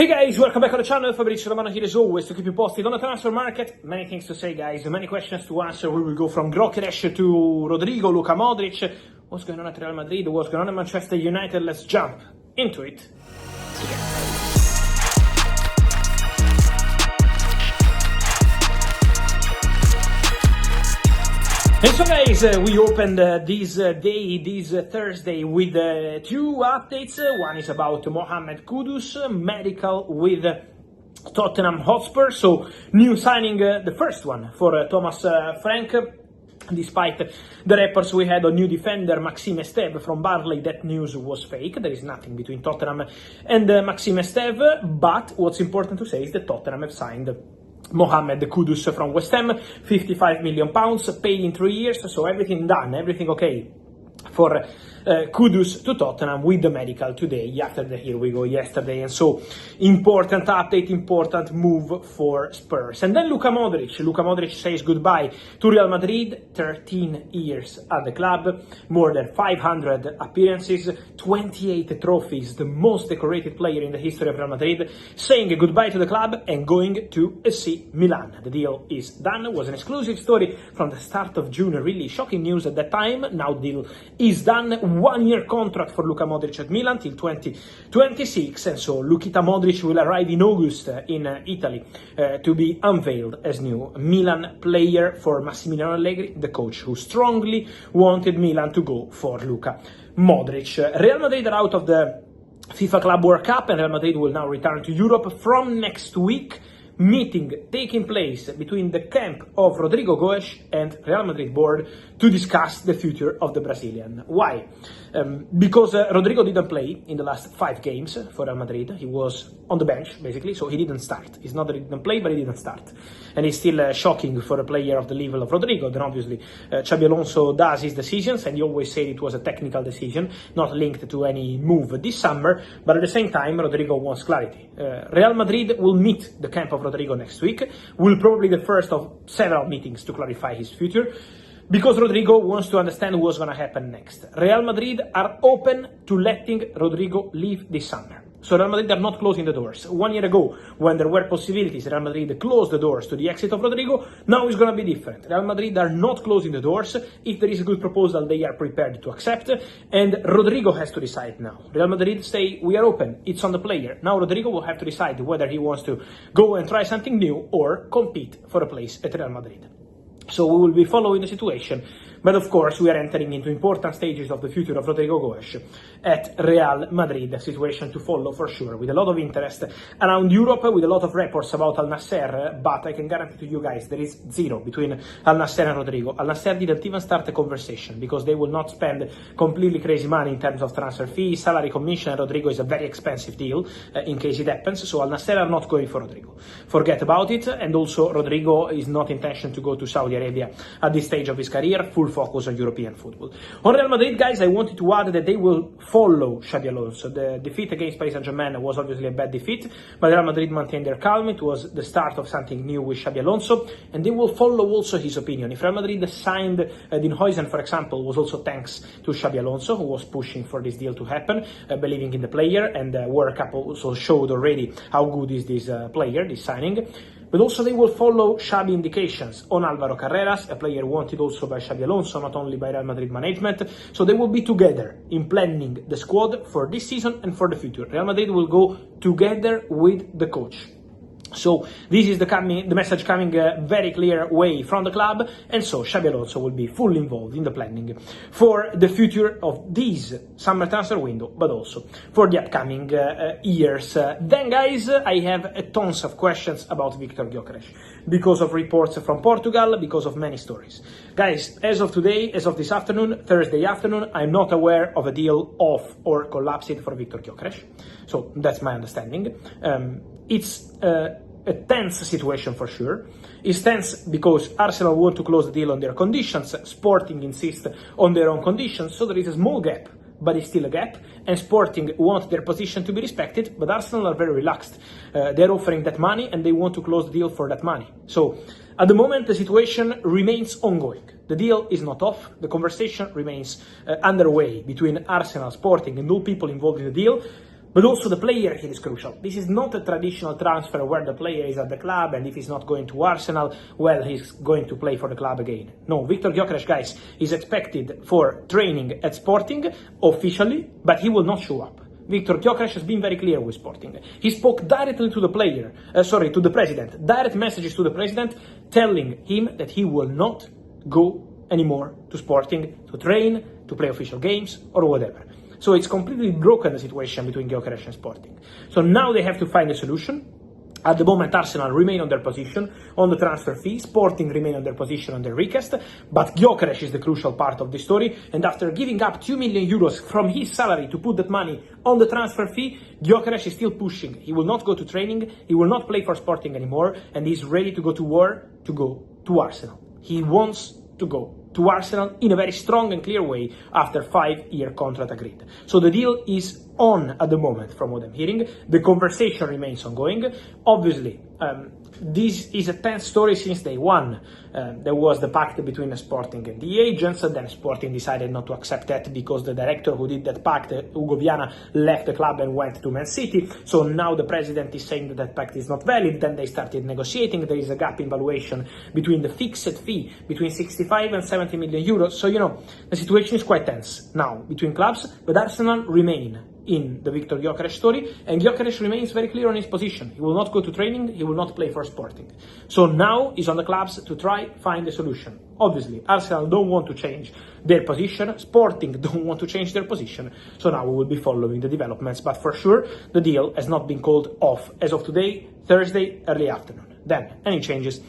Hey guys, welcome back on the channel. Fabrizio Romano here as always to keep you posted on the transfer market. Many things to say, guys, many questions to answer. We will go from Gyokeres to Rodrygo, Luka Modrić. What's going on at Real Madrid? What's going on at Manchester United? Let's jump into it. And so guys, we opened this Thursday with two updates. One is about Mohamed Kudus, medical with Tottenham Hotspur. So new signing, the first one for Thomas Frank. Despite the reports we had on new defender Maxime Esteve from Barley, that news was fake. There is nothing between Tottenham and Maxime Esteve. But what's important to say is that Tottenham have signed Mohamed Kudus from West Ham, £55 million, paid in 3 years, so everything done, everything okay for Kudus to Tottenham with the medical today, yesterday, and so important update, important move for Spurs. And then Luka Modrić says goodbye to Real Madrid, 13 years at the club, more than 500 appearances, 28 trophies, the most decorated player in the history of Real Madrid, saying goodbye to the club and going to AC Milan. The deal is done. It was an exclusive story from the start of June, really shocking news at that time. Now the deal is done. 1 year contract for Luka Modrić at Milan till 2026, and so Lukita Modrić will arrive in August in Italy to be unveiled as new Milan player for Massimiliano Allegri, the coach who strongly wanted Milan to go for Luka Modrić. Real Madrid are out of the FIFA Club World Cup, and Real Madrid will now return to Europe from next week. Meeting taking place between the camp of Rodrigo and Real Madrid board to discuss the future of the Brazilian. Why? Because Rodrigo didn't play in the last 5 games for Real Madrid. He was on the bench, basically, so he didn't start. It's not that he didn't play, but he didn't start. And it's still shocking for a player of the level of Rodrigo. Then obviously Xabi Alonso does his decisions, and he always said it was a technical decision, not linked to any move this summer. But at the same time, Rodrigo wants clarity. Real Madrid will meet the camp of Rodrigo next week, will probably the first of several meetings to clarify his future, because Rodrigo wants to understand what's going to happen next. Real Madrid are open to letting Rodrigo leave this summer. So Real Madrid are not closing the doors. 1 year ago, when there were possibilities, Real Madrid closed the doors to the exit of Rodrigo. Now it's going to be different. Real Madrid are not closing the doors. If there is a good proposal, they are prepared to accept. And Rodrigo has to decide now. Real Madrid say, we are open. It's on the player. Now Rodrigo will have to decide whether he wants to go and try something new or compete for a place at Real Madrid. So we will be following the situation, but of course we are entering into important stages of the future of Rodrigo Goes at Real Madrid, a situation to follow for sure, with a lot of interest around Europe, with a lot of reports about Al Nassr, but I can guarantee to you guys there is zero between Al Nassr and Rodrigo. Al Nassr didn't even start a conversation, because they will not spend completely crazy money in terms of transfer fees, salary, commission, and Rodrigo is a very expensive deal in case it happens, so Al Nassr are not going for Rodrigo. Forget about it, and also Rodrigo is not intention to go to Saudi Arabia at this stage of his career, full focus on European football. On Real Madrid, guys, I wanted to add that they will follow Xabi Alonso. The defeat against Paris Saint-Germain was obviously a bad defeat, but Real Madrid maintained their calm. It was the start of something new with Xabi Alonso, and they will follow also his opinion. If Real Madrid signed Dinhuijsen, for example, was also thanks to Xabi Alonso, who was pushing for this deal to happen, believing in the player, and World Cup also showed already how good is this player, this signing. But also they will follow Xabi indications on Álvaro Carreras, a player wanted also by Xabi Alonso, not only by Real Madrid management. So they will be together in planning the squad for this season and for the future. Real Madrid will go together with the coach. So this is the message coming very clear way from the club, and so Xabi Alonso will be fully involved in the planning for the future of this summer transfer window, but also for the upcoming years. Then, guys, I have tons of questions about Víctor Gyökeres because of reports from Portugal, because of many stories. Guys, as of today, as of this afternoon, Thursday afternoon, I'm not aware of a deal off or collapsed for Víctor Gyökeres. So that's my understanding. It's a tense situation for sure. It's tense because Arsenal want to close the deal on their conditions, Sporting insist on their own conditions, so there is a small gap, but it's still a gap, and Sporting want their position to be respected, but Arsenal are very relaxed. They're offering that money and they want to close the deal for that money. So at the moment the situation remains ongoing. The deal is not off, the conversation remains underway between Arsenal, Sporting and all people involved in the deal. But also the player here is crucial. This is not a traditional transfer where the player is at the club and if he's not going to Arsenal, well, he's going to play for the club again. No, Víctor Gyökeres, guys, is expected for training at Sporting officially, but he will not show up. Víctor Gyökeres has been very clear with Sporting. He spoke directly to the to the president, direct messages to the president, telling him that he will not go anymore to Sporting to train, to play official games, or whatever. So it's completely broken, the situation between Gyokeres and Sporting. So now they have to find a solution. At the moment, Arsenal remain on their position on the transfer fee, Sporting remain on their position on the recast, but Gyokeres is the crucial part of the story, and after giving up 2 million euros from his salary to put that money on the transfer fee, Gyokeres is still pushing. He will not go to training, he will not play for Sporting anymore, and he's ready to go to war, to go to Arsenal. He wants to go to Arsenal in a very strong and clear way after 5-year contract agreed. So the deal is on at the moment, from what I'm hearing. The conversation remains ongoing. Obviously, this is a tense story since day one. There was the pact between Sporting and the agents, and then Sporting decided not to accept that because the director who did that pact, Hugo Viana, left the club and went to Man City. So now the president is saying that that pact is not valid. Then they started negotiating. There is a gap in valuation between the fixed fee, between 65 and 70 million euros. So, the situation is quite tense now between clubs, but Arsenal remain in the Víctor Gyökeres story, and Gyökeres remains very clear on his position. He will not go to training, he will not play for Sporting. So now it's on the clubs to try find a solution. Obviously, Arsenal don't want to change their position, Sporting don't want to change their position, so now we will be following the developments, but for sure, the deal has not been called off as of today, Thursday, early afternoon. Then, any changes,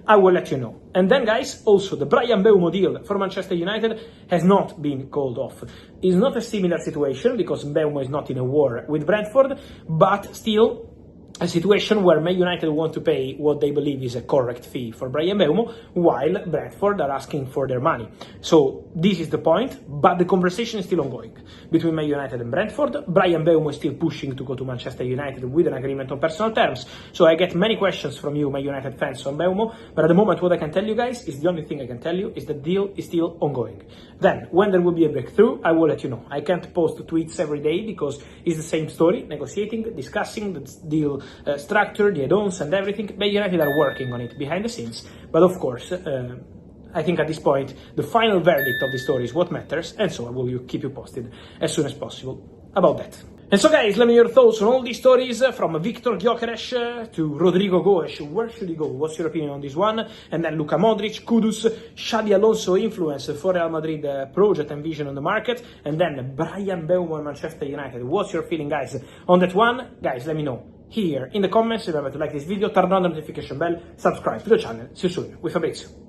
I will let you know. And then, guys, also the Mbeumo deal for Manchester United has not been called off. It's not a similar situation because Mbeumo is not in a war with Brentford, but still a situation where Man United want to pay what they believe is a correct fee for Mbeumo, while Brentford are asking for their money. So this is the point, but the conversation is still ongoing between Man United and Brentford. Mbeumo is still pushing to go to Manchester United with an agreement on personal terms. So I get many questions from you, Man United fans, on Mbeumo, but at the moment what I can tell you guys is the only thing I can tell you is the deal is still ongoing. Then, when there will be a breakthrough, I will let you know. I can't post tweets every day because it's the same story, negotiating, discussing the deal structure, the add-ons and everything. Man United are working on it behind the scenes, but of course, I think at this point, the final verdict of the story is what matters, and so I will keep you posted as soon as possible about that. And so guys, let me know your thoughts on all these stories, from Víctor Gyökeres to Rodrygo goes. Where should he go? What's your opinion on this one? And then Luka Modric, Kudus, Xabi Alonso influence for Real Madrid project and vision on the market, and then Mbeumo Man Manchester United. What's your feeling, guys, on that one? Guys, let me know here in the comments. Remember to like this video, turn on the notification bell, subscribe to the channel. See you soon with Fabrizio.